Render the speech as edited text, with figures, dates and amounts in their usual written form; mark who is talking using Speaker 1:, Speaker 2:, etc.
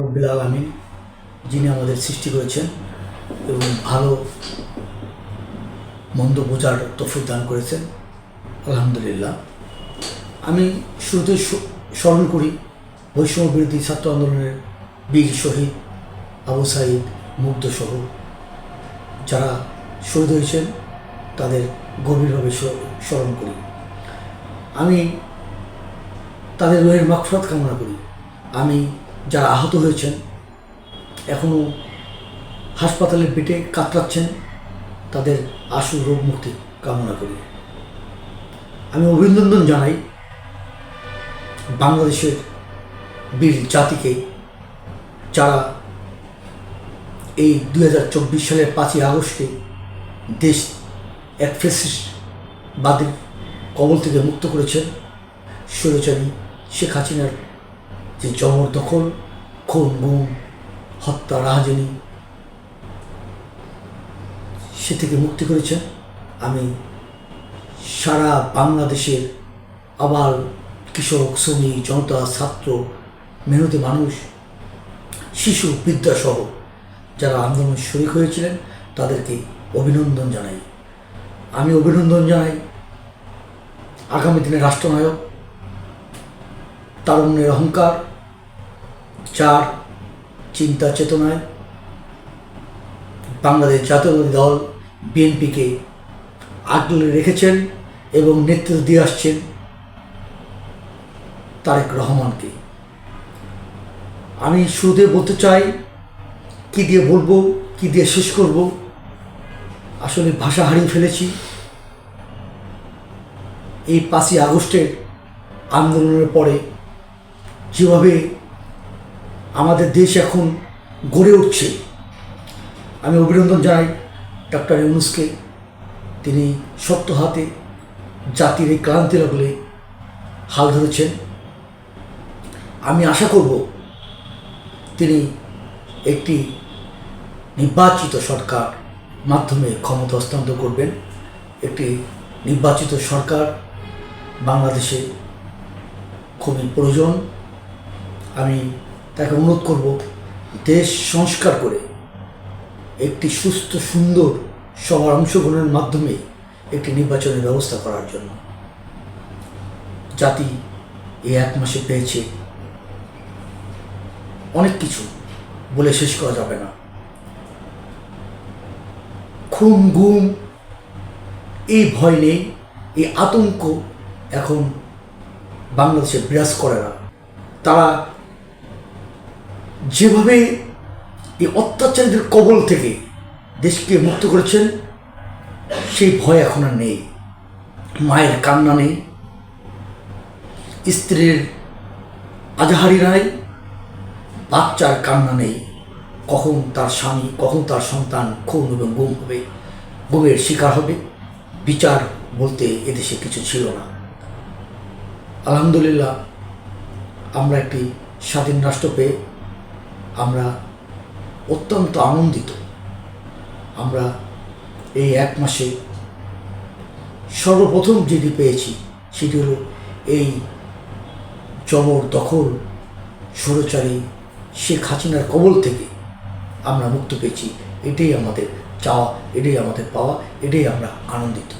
Speaker 1: রব্বিল আলামিন যিনি আমাদের সৃষ্টি করেছেন এবং ভালো মন্দ বোঝার তৌফিক দান করেছেন, আলহামদুলিল্লাহ। আমি শুরুতে স্মরণ করি বৈষম্য বিরোধী ছাত্র আন্দোলনের বীর শহীদ আবু সাঈদ মুগ্ধ সহ যারা শহীদ হয়েছেন তাদের গভীরভাবে স্মরণ করি। আমি তাদের রুহের মাগফিরাত কামনা করি। আমি যারা আহত হয়েছেন, এখনও হাসপাতালের বেডে কাতরাচ্ছেন, তাদের আশু রোগ মুক্তি কামনা করি। আমি অভিনন্দন জানাই বাংলাদেশের বীর জাতিকে, যারা এই 2024 সালের 5ই আগস্টে দেশ এক ফ্যাসিস্টবাদের কবল থেকে মুক্ত করেছেন। স্বৈরাচারী শেখ হাসিনার যে জবরদখল, খুন, গুম, হত্যা, রাহাজানি, সে থেকে মুক্তি করেছেন। আমি সারা বাংলাদেশের আবার কৃষক, শ্রমিক, জনতা, ছাত্র, মেহনতি মানুষ, শিশু, বিদ্যাসহ যারা আন্দোলন শরিক হয়েছিলেন তাদেরকে অভিনন্দন জানাই। আমি অভিনন্দন জানাই আগামী দিনের রাষ্ট্রনায়ক, তারুণ্যের অহংকার, যার চিন্তা চেতনায় বাংলাদেশ জাতীয়তাবাদী দল বিএনপিকে আগলে রেখেছেন এবং নেতৃত্ব দিয়ে আসছেন তারেক রহমানকে। আমি শুরুতে বলতে চাই, কি দিয়ে বলবো, কি দিয়ে শেষ করব, আসলে ভাষা হারিয়ে ফেলেছি। এই 5ই আগস্টের আন্দোলনের পরে যেভাবে আমাদের দেশ এখন গড়ে উঠছে, আমি অভিনন্দন জানাই ডক্টর ইউনূসকে। তিনি শক্ত হাতে জাতির এই ক্লান্তি লাগলে হাল ধরেছেন। আমি আশা করব তিনি একটি নির্বাচিত সরকার মাধ্যমে ক্ষমতা হস্তান্তর করবেন। একটি নির্বাচিত সরকার বাংলাদেশে খুবই প্রয়োজন। আমি তাকে অনুরোধ করব দেশ সংস্কার করে একটি সুস্থ, সুন্দর, সবার অংশগ্রহণের মাধ্যমে একটি নির্বাচনের ব্যবস্থা করার জন্য। জাতি এই 1 মাসে পেয়েছে অনেক কিছু, বলে শেষ করা যাবে না। খুন, গুম, এই ভয় নেই, এই আতঙ্ক এখন বাংলাদেশে বিরাজ করে না। তারা যেভাবে এই অত্যাচারীদের কবল থেকে দেশকে মুক্ত করেছেন, সেই ভয় এখন আর নেই। মায়ের কান্না নেই, স্ত্রীর আজাহারি নাই, বাচ্চার কান্না নেই। কখন তার স্বামী, কখন তার সন্তান খুন এবং গুম হবে, গুমের শিকার হবে, বিচার বলতে এদেশে কিছু ছিল না। আলহামদুলিল্লাহ, আমরা একটি স্বাধীন রাষ্ট্র পেয়ে আমরা অত্যন্ত আনন্দিত। আমরা এই 1 মাসে সর্বপ্রথম যেটি পেয়েছি সেটি হলো এই জবরদখল স্বৈরাচারী শেখ হাসিনার কবল থেকে আমরা মুক্ত পেয়েছি। এটাই আমাদের চাওয়া, এটাই আমাদের পাওয়া, এটাই আমরা আনন্দিত।